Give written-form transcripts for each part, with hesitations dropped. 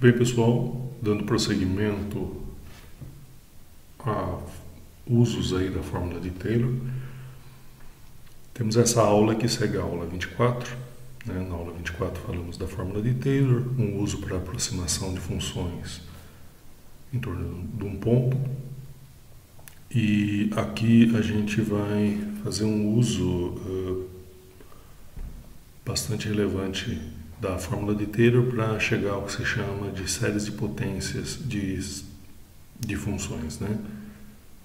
Bem, pessoal, dando prosseguimento a usos aí da fórmula de Taylor, temos essa aula que segue a aula 24. Na aula 24 falamos da fórmula de Taylor, um uso para aproximação de funções em torno de um ponto. E aqui a gente vai fazer um uso bastante relevante da fórmula de Taylor para chegar ao que se chama de séries de potências de funções, né?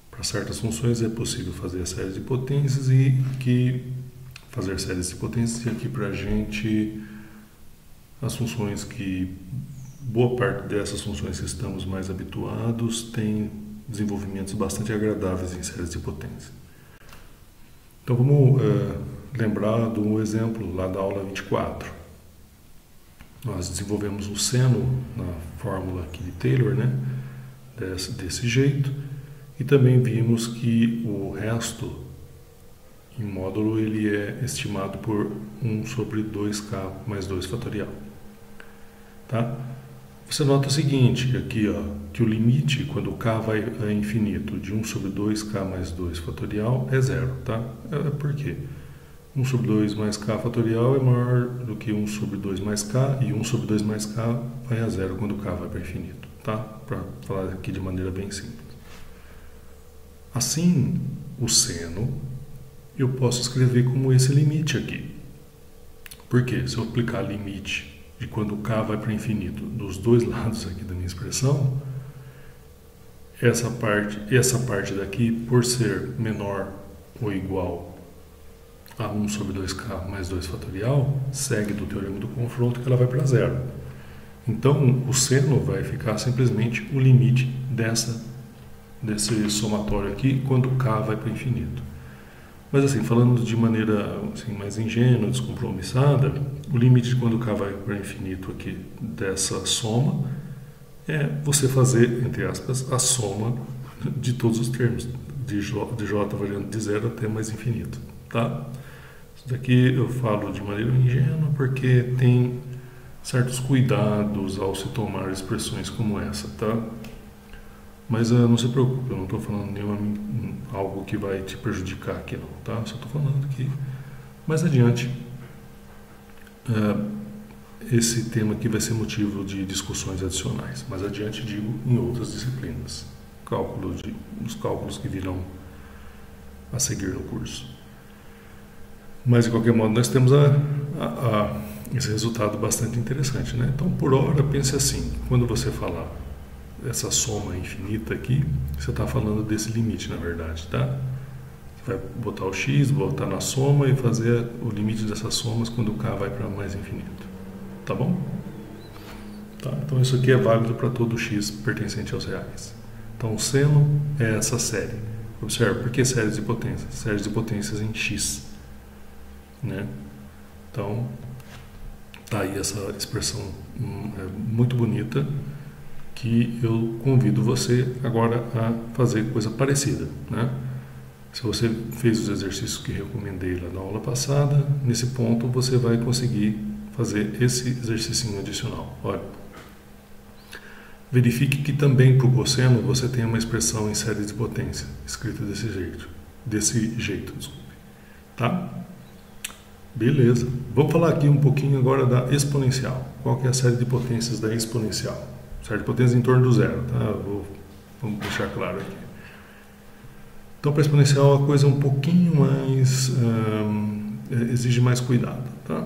Para certas funções é possível fazer a série de potências e aqui fazer séries de potências, e aqui para a gente as funções que boa parte dessas funções que estamos mais habituados tem desenvolvimentos bastante agradáveis em séries de potência. Então vamos lembrar do exemplo lá da aula 24. Nós desenvolvemos o seno na fórmula aqui de Taylor, né? Desse jeito, e também vimos que o resto em módulo ele é estimado por 1 sobre 2k mais 2 fatorial. Tá? Você nota o seguinte, aqui, ó, que o limite, quando k vai a infinito, de 1 sobre 2k mais 2 fatorial é zero. Tá? Por quê? 1 sobre 2 mais k fatorial é maior do que 1 sobre 2 mais k, e 1 sobre 2 mais k vai a zero quando k vai para infinito. Tá? Para falar aqui de maneira bem simples. Assim, o seno eu posso escrever como esse limite aqui. Por quê? Se eu aplicar limite de quando k vai para infinito dos dois lados aqui da minha expressão, essa parte daqui, por ser menor ou igual a 1 sobre 2k mais 2 fatorial, segue do teorema do confronto que ela vai para zero. Então, o seno vai ficar simplesmente o limite desse somatório aqui quando k vai para infinito. Mas assim, falando de maneira assim, mais ingênua, descompromissada, o limite de quando k vai para infinito aqui dessa soma é você fazer, entre aspas, a soma de todos os termos, de j variando de zero até mais infinito. Tá? Isso daqui eu falo de maneira ingênua porque tem certos cuidados ao se tomar expressões como essa, tá? Mas não se preocupe, eu não estou falando algo que vai te prejudicar aqui não, tá? Só estou falando que mais adiante esse tema aqui vai ser motivo de discussões adicionais. Mais adiante, digo, em outras disciplinas, os cálculos que virão a seguir no curso. Mas, de qualquer modo, nós temos esse resultado bastante interessante, né? Então, por hora, pense assim, quando você falar essa soma infinita aqui, você está falando desse limite, na verdade, tá? Você vai botar o x, botar na soma e fazer o limite dessas somas quando o k vai para mais infinito. Tá bom? Tá? Então, isso aqui é válido para todo x pertencente aos reais. Então, o seno é essa série. Observe, por que séries de potências? Séries de potências em x. Né? Então, tá aí essa expressão muito bonita que eu convido você agora a fazer coisa parecida, né? Se você fez os exercícios que recomendei lá na aula passada, nesse ponto você vai conseguir fazer esse exercício adicional. Olha, verifique que também para o cosseno você tem uma expressão em séries de potência escrita desse jeito, desculpe. Tá? Beleza. Vamos falar aqui um pouquinho agora da exponencial. Qual que é a série de potências da exponencial? Série de potências em torno do zero, tá? Vamos deixar claro aqui. Então, para exponencial a coisa é um pouquinho mais... exige mais cuidado, tá?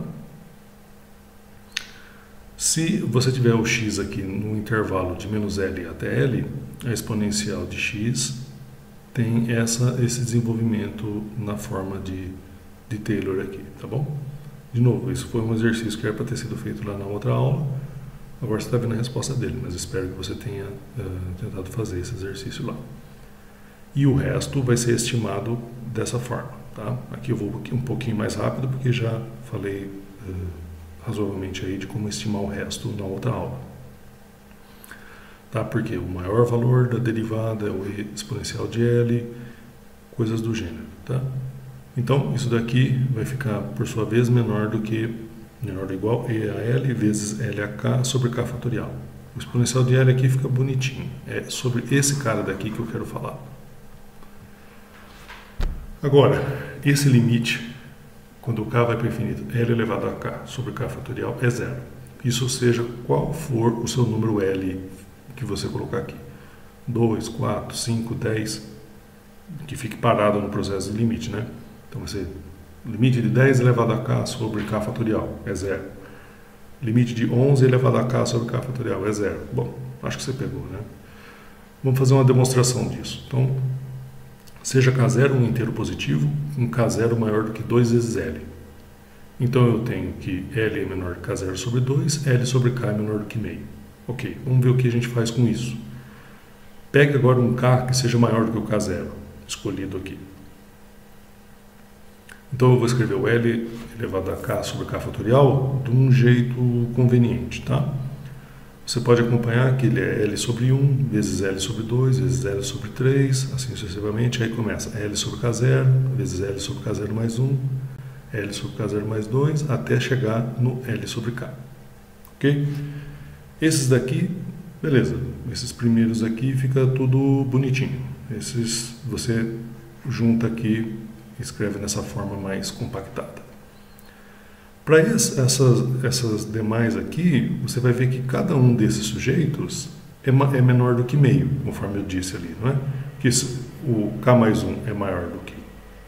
Se você tiver o x aqui no intervalo de menos L até L, a exponencial de x tem esse desenvolvimento na forma de Taylor aqui, tá bom? De novo, isso foi um exercício que era para ter sido feito lá na outra aula. Agora você está vendo a resposta dele, mas espero que você tenha tentado fazer esse exercício lá. E o resto vai ser estimado dessa forma, tá? Aqui eu vou um pouquinho mais rápido, porque já falei razoavelmente aí de como estimar o resto na outra aula. Tá? Porque o maior valor da derivada é o exponencial de L, coisas do gênero, tá? Então, isso daqui vai ficar, por sua vez, menor ou igual a E a L vezes L a K sobre K fatorial. O exponencial de L aqui fica bonitinho. É sobre esse cara daqui que eu quero falar. Agora, esse limite, quando o k vai para o infinito, L elevado a k sobre k fatorial é zero. Isso seja qual for o seu número L que você colocar aqui. 2, 4, 5, 10, que fique parado no processo de limite, né? Então vai ser limite de 10 elevado a k sobre k fatorial é zero. Limite de 11 elevado a k sobre k fatorial é zero. Bom, acho que você pegou, né? Vamos fazer uma demonstração disso. Então, seja k0 um inteiro positivo, um k0 maior do que 2 vezes L. Então eu tenho que L é menor que k0 sobre 2, L sobre k é menor do que meio. Ok, vamos ver o que a gente faz com isso. Pegue agora um k que seja maior do que o k0, escolhido aqui. Então eu vou escrever o L elevado a k sobre k fatorial de um jeito conveniente, tá? Você pode acompanhar que ele é L sobre 1, vezes L sobre 2, vezes L sobre 3, assim sucessivamente. Aí começa L sobre K0, vezes L sobre K0 mais 1, L sobre K0 mais 2, até chegar no L sobre K. Ok? Esses daqui, beleza. Esses primeiros aqui fica tudo bonitinho. Esses você junta aqui e escreve nessa forma mais compactada. Para essas demais aqui, você vai ver que cada um desses sujeitos é menor do que meio, conforme eu disse ali, não é? Que o k mais 1 é maior do que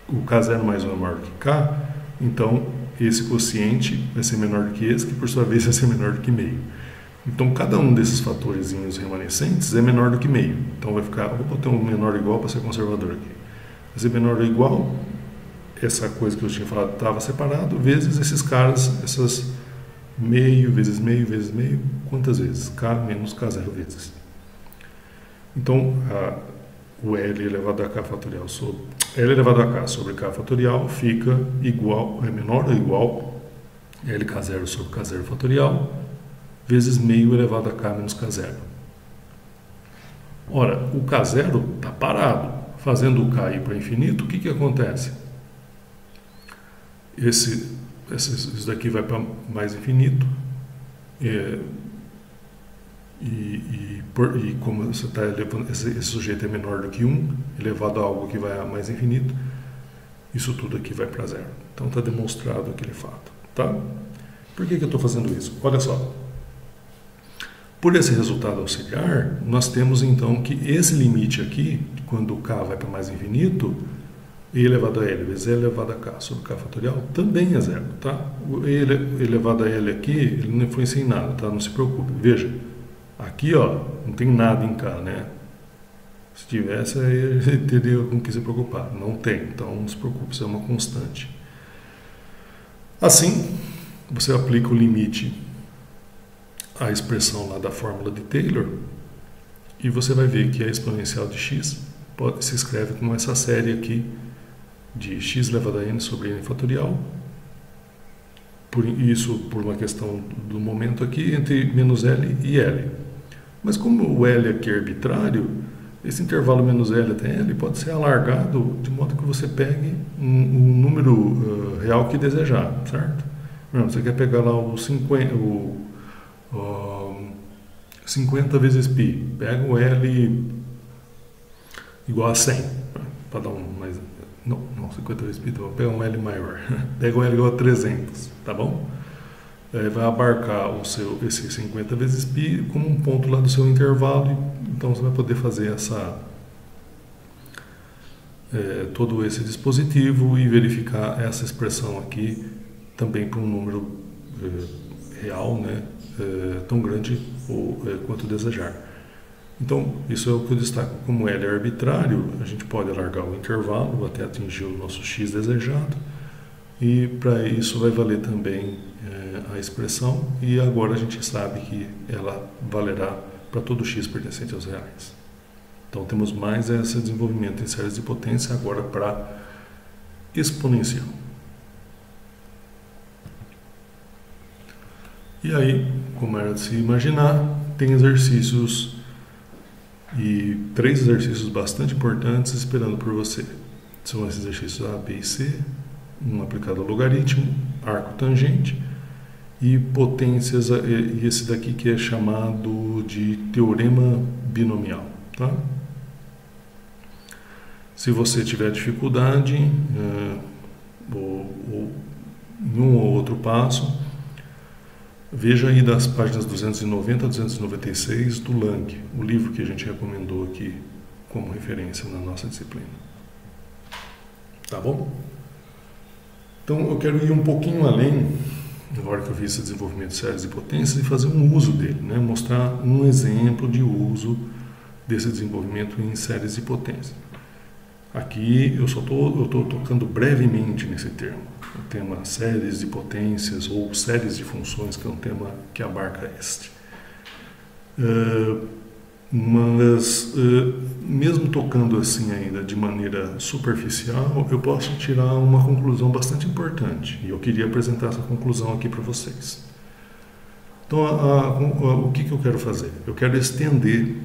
o k0 mais 1 é maior do que k, então esse quociente vai ser menor do que esse, que por sua vez vai ser menor do que meio. Então cada um desses fatorezinhos remanescentes é menor do que meio. Então vai ficar, vou botar um menor ou igual para ser conservador aqui. Vai ser menor ou igual, essa coisa que eu tinha falado estava separado, vezes esses caras, essas meio, vezes meio, quantas vezes? K menos K0 vezes. Então, o L elevado a K fatorial sobre L elevado a K sobre K fatorial fica igual, é menor ou igual LK0 sobre K0 fatorial vezes meio elevado a K menos K0. Ora, o K0 está parado. Fazendo o K ir para infinito, o que acontece? Isso daqui vai para mais infinito, e como você está elevando, esse sujeito é menor do que 1, elevado a algo que vai a mais infinito, isso tudo aqui vai para zero. Então está demonstrado aquele fato. Tá? Por que eu estou fazendo isso? Olha só. Por esse resultado auxiliar, nós temos então que esse limite aqui, quando o k vai para mais infinito, e elevado a L vezes E elevado a K sobre K fatorial também é zero, tá? O E elevado a L aqui, ele não influencia em nada, tá? Não se preocupe. Veja, aqui, ó, não tem nada em K, né? Se tivesse, aí ele teria com que se preocupar. Não tem, então não se preocupe, isso é uma constante. Assim, você aplica o limite à expressão lá da fórmula de Taylor e você vai ver que a exponencial de x se escreve como essa série aqui, de x elevado a n sobre n fatorial, por uma questão do momento aqui, entre menos L e L. Mas como o L aqui é arbitrário, esse intervalo menos L até L pode ser alargado de modo que você pegue um número real que desejar, certo? Você quer pegar lá o 50 vezes π, pega o L igual a 100, para dar um mais... Não, 50 vezes π, então pega um L maior. Pega um L igual a 300, tá bom? Vai abarcar esse 50 vezes π como um ponto lá do seu intervalo, então você vai poder fazer todo esse dispositivo e verificar essa expressão aqui também para um número real, né, tão grande quanto desejar. Então, isso é o que eu destaco. Como L é arbitrário, a gente pode alargar o intervalo até atingir o nosso x desejado, e para isso vai valer também a expressão, e agora a gente sabe que ela valerá para todo x pertencente aos reais. Então temos mais esse desenvolvimento em séries de potência agora para exponencial. E aí, como era de se imaginar, tem exercícios e 3 exercícios bastante importantes esperando por você. São esses exercícios A, B e C, um aplicado ao logaritmo, arco tangente e potências, e esse daqui que é chamado de teorema binomial, tá? Se você tiver dificuldade ou em um ou outro passo, veja aí das páginas 290 a 296 do Lang, o livro que a gente recomendou aqui como referência na nossa disciplina. Tá bom? Então eu quero ir um pouquinho além, agora que eu fiz esse desenvolvimento de séries e potências, e fazer um uso dele, né? Mostrar um exemplo de uso desse desenvolvimento em séries e potências. Aqui eu estou tocando brevemente nesse termo, o tema séries de potências ou séries de funções, que é um tema que abarca este. Mas mesmo tocando assim ainda de maneira superficial, eu posso tirar uma conclusão bastante importante, e eu queria apresentar essa conclusão aqui para vocês. Então, o que eu quero fazer? Eu quero estender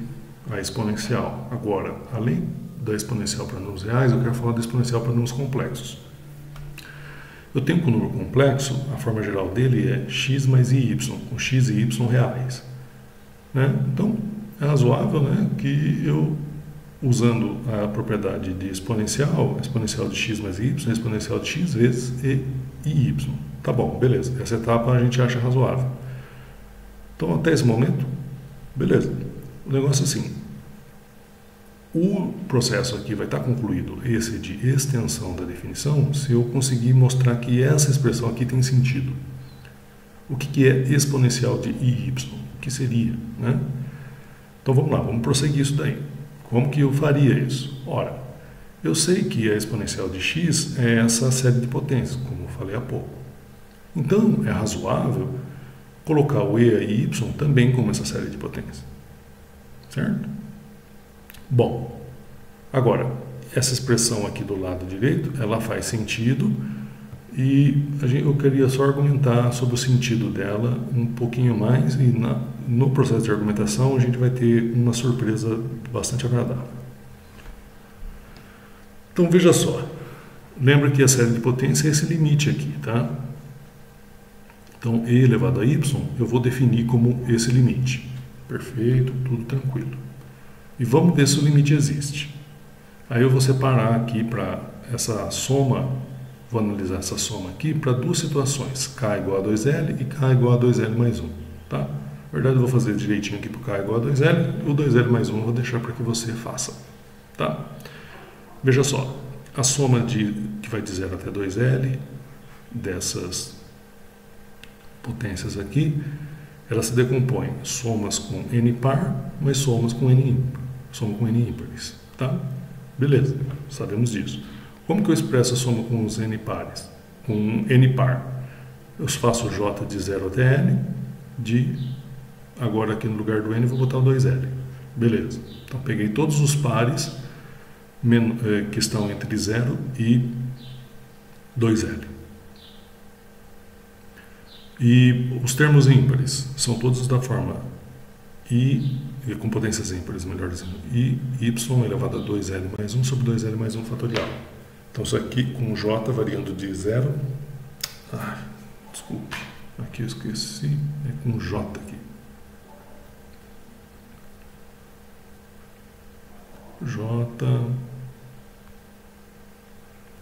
a exponencial. Agora, além da exponencial para números reais, eu quero falar da exponencial para números complexos. Eu tenho que o número complexo, a forma geral dele é x mais y, com x e y reais, né? Então, é razoável, né, que eu, usando a propriedade de exponencial de x mais y, é exponencial de x vezes e y. Tá bom, beleza. Essa etapa a gente acha razoável. Então, até esse momento, beleza. O negócio é assim, o processo aqui vai estar concluído, esse de extensão da definição, se eu conseguir mostrar que essa expressão aqui tem sentido. O que é exponencial de i, y? O que seria, né? Então vamos lá, vamos prosseguir isso daí. Como que eu faria isso? Ora, eu sei que a exponencial de x é essa série de potências, como eu falei há pouco. Então, é razoável colocar o e e y também como essa série de potências. Certo? Bom, agora, essa expressão aqui do lado direito, ela faz sentido e eu queria só argumentar sobre o sentido dela um pouquinho mais e no processo de argumentação a gente vai ter uma surpresa bastante agradável. Então veja só, lembra que a série de potência é esse limite aqui, tá? Então e elevado a y eu vou definir como esse limite. Perfeito, tudo tranquilo. E vamos ver se o limite existe. Aí eu vou separar aqui para essa soma, vou analisar essa soma aqui para duas situações, k igual a 2L e k igual a 2L mais 1. Tá? Na verdade eu vou fazer direitinho aqui para o k igual a 2L, o 2L mais 1 eu vou deixar para que você faça. Tá? Veja só, a soma que vai de 0 até 2L dessas potências aqui, ela se decompõe em somas com n par, mas somas com n ímpar. Soma com n ímpares, tá? Beleza, sabemos disso. Como que eu expresso a soma com os n pares? Com n par. Eu faço j de 0 até n, agora aqui no lugar do n eu vou botar o 2L. Beleza. Então peguei todos os pares que estão entre 0 e 2L. E os termos ímpares são todos da forma i, com potências ímpares, melhor dizendo, i, y elevado a 2L mais 1 sobre 2L mais 1 fatorial. Então isso aqui com j variando de 0, desculpe, aqui eu esqueci, é com j aqui. J,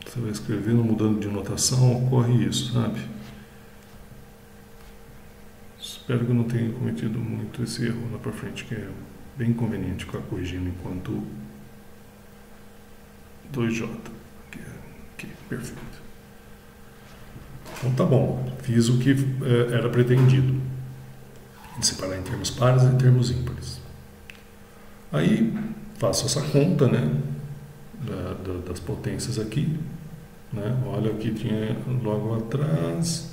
você vai escrevendo, mudando de notação, ocorre isso, sabe? Espero que eu não tenha cometido muito esse erro lá para frente, que é bem conveniente ficar corrigindo enquanto 2J. Aqui, perfeito. Então tá bom, fiz o que era pretendido, de separar em termos pares e em termos ímpares. Aí faço essa conta, né, das potências aqui, né? Olha o que tinha logo atrás.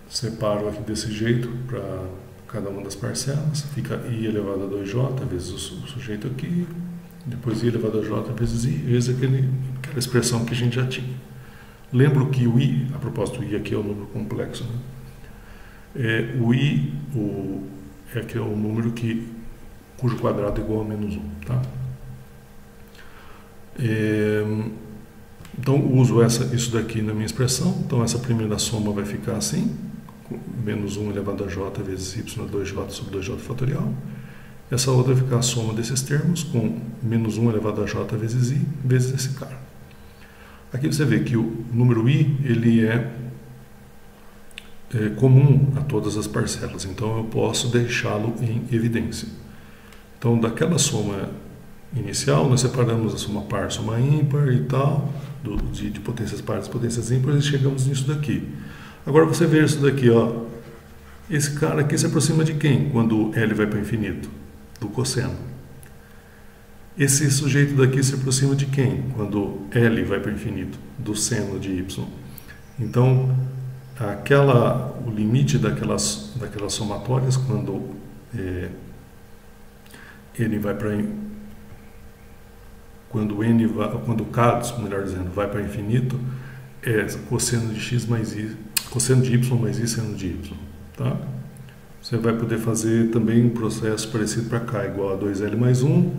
Separo aqui desse jeito para cada uma das parcelas, fica i elevado a 2j vezes o sujeito aqui, depois i elevado a j vezes i, vezes aquela expressão que a gente já tinha. Lembro que o i, a propósito, o i aqui é o número complexo, né? O i aqui é o número cujo quadrado é igual a menos 1, tá? Então, uso isso daqui na minha expressão. Então, essa primeira soma vai ficar assim, menos 1 elevado a j vezes y 2j sobre 2j fatorial. Essa outra vai ficar a soma desses termos com menos 1 elevado a j vezes i, vezes esse cara. Aqui você vê que o número i ele é comum a todas as parcelas, então eu posso deixá-lo em evidência. Então, daquela soma inicial, nós separamos a soma par, soma ímpar e tal, de potências pares e potências ímpares, e chegamos nisso daqui. Agora você vê isso daqui, ó. Esse cara aqui se aproxima de quem quando L vai para o infinito? Do cosseno. Esse sujeito daqui se aproxima de quem quando L vai para o infinito? Do seno de Y. Então, o limite daquelas somatórias, quando N vai para quando K, melhor dizendo, vai para o infinito, é cosseno de x mais i, cosseno de y mais i seno de y, tá? Você vai poder fazer também um processo parecido para K, igual a 2L mais 1,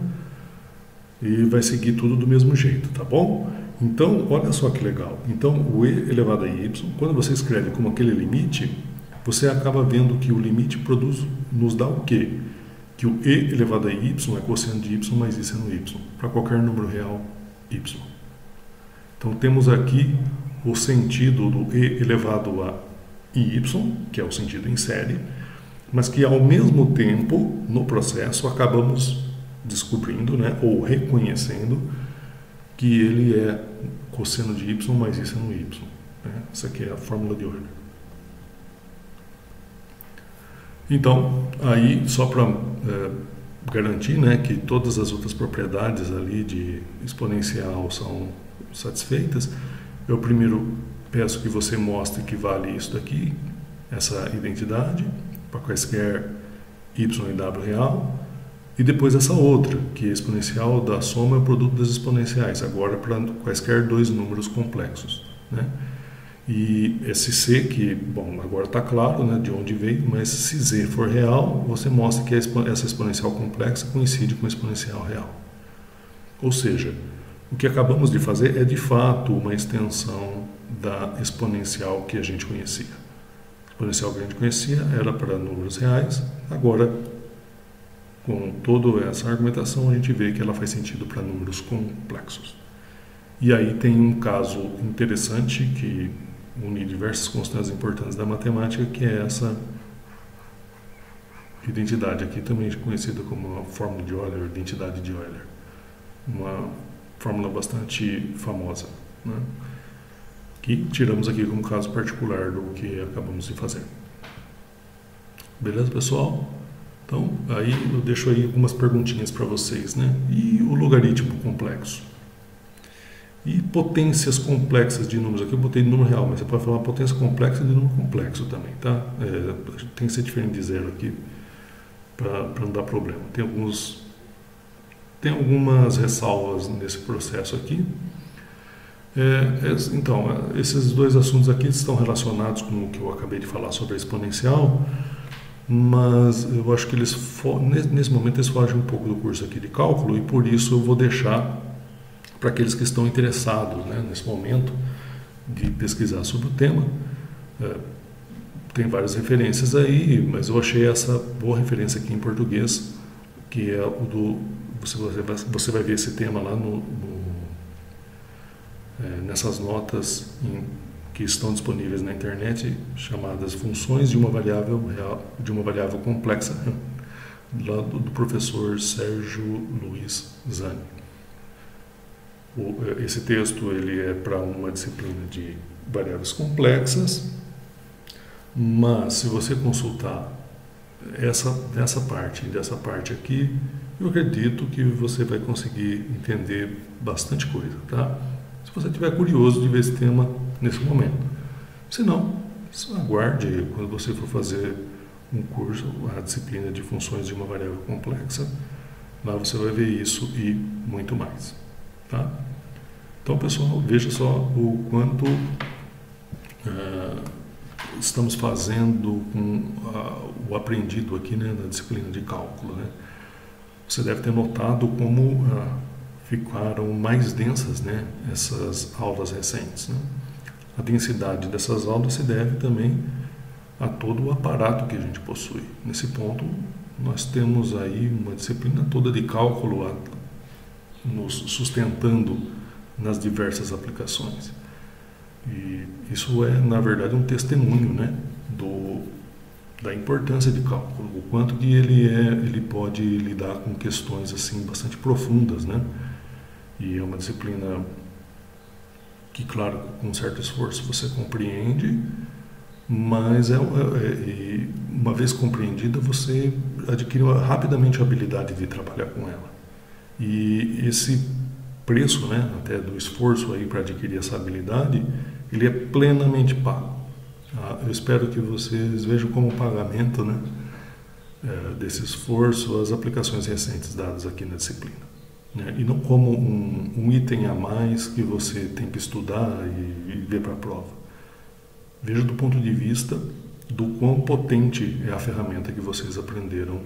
e vai seguir tudo do mesmo jeito, tá bom? Então, olha só que legal. Então, o e elevado a y, quando você escreve como aquele limite, você acaba vendo que o limite nos dá o quê? Que o e elevado a y é cosseno de y mais i seno y, para qualquer número real y. Então, temos aqui o sentido do e elevado a y, que é o sentido em série, mas que ao mesmo tempo, no processo, acabamos descobrindo, né, ou reconhecendo que ele é cosseno de y mais i seno y. Né? Essa aqui é a fórmula de Euler. Então, aí, só para garantir, né, que todas as outras propriedades ali de exponencial são satisfeitas, eu primeiro peço que você mostre que vale isso daqui, essa identidade, para quaisquer y e w real, e depois essa outra, que é exponencial da soma é o produto das exponenciais, agora para quaisquer dois números complexos, né? E esse C, que, bom, agora está claro, né, de onde veio, mas se Z for real, você mostra que essa exponencial complexa coincide com a exponencial real. Ou seja, o que acabamos de fazer é de fato uma extensão da exponencial que a gente conhecia. A exponencial que a gente conhecia era para números reais, agora, com toda essa argumentação, a gente vê que ela faz sentido para números complexos. E aí tem um caso interessante que une diversas constantes importantes da matemática, que é essa identidade aqui, também conhecida como a fórmula de Euler, identidade de Euler. Uma fórmula bastante famosa, né? Que tiramos aqui como caso particular do que acabamos de fazer. Beleza, pessoal? Então, aí eu deixo aí algumas perguntinhas para vocês, né? E o logaritmo complexo? E potências complexas de números? Aqui eu botei número real, mas você pode falar potência complexa de número complexo também, tá? Tem que ser diferente de zero aqui para não dar problema. Tem algumas ressalvas nesse processo aqui. Então, esses dois assuntos aqui estão relacionados com o que eu acabei de falar sobre a exponencial, mas eu acho que nesse momento eles fogem um pouco do curso aqui de cálculo, e por isso eu vou deixar para aqueles que estão interessados, né, nesse momento de pesquisar sobre o tema. Tem várias referências aí, mas eu achei essa boa referência aqui em português, que é o do... Você vai ver esse tema lá nessas notas que estão disponíveis na internet, chamadas funções de uma variável complexa, lá do professor Sérgio Luiz Zani. Esse texto ele é para uma disciplina de variáveis complexas, mas se você consultar dessa parte aqui, eu acredito que você vai conseguir entender bastante coisa, tá? Se você estiver curioso de ver esse tema nesse momento. Se não, aguarde quando você for fazer um curso, a disciplina de funções de uma variável complexa. Lá você vai ver isso e muito mais, tá? Então, pessoal, veja só o quanto estamos fazendo com o aprendido aqui, né, na disciplina de cálculo, né? Você deve ter notado como ficaram mais densas, né, essas aulas recentes, né? A densidade dessas aulas se deve também a todo o aparato que a gente possui. Nesse ponto, nós temos aí uma disciplina toda de cálculo nos sustentando nas diversas aplicações. E isso é, na verdade, um testemunho, né, da importância de cálculo, o quanto que ele pode lidar com questões assim bastante profundas, né? E é uma disciplina que, claro, com certo esforço você compreende, mas uma vez compreendida você adquire rapidamente a habilidade de trabalhar com ela. E esse preço, né, até do esforço aí para adquirir essa habilidade, ele é plenamente pago. Eu espero que vocês vejam como pagamento, né, desse esforço as aplicações recentes dadas aqui na disciplina, né, e não como um item a mais que você tem que estudar e ver para a prova. Veja do ponto de vista do quão potente é a ferramenta que vocês aprenderam,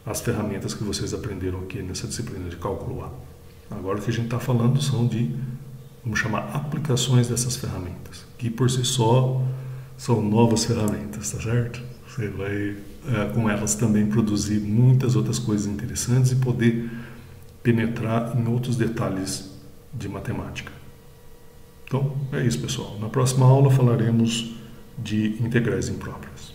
as ferramentas que vocês aprenderam aqui nessa disciplina de cálculo A. Agora o que a gente está falando são vamos chamar, aplicações dessas ferramentas, que por si só são novas ferramentas, tá certo? Você vai, com elas, também produzir muitas outras coisas interessantes e poder penetrar em outros detalhes de matemática. Então, é isso, pessoal. Na próxima aula falaremos de integrais impróprias.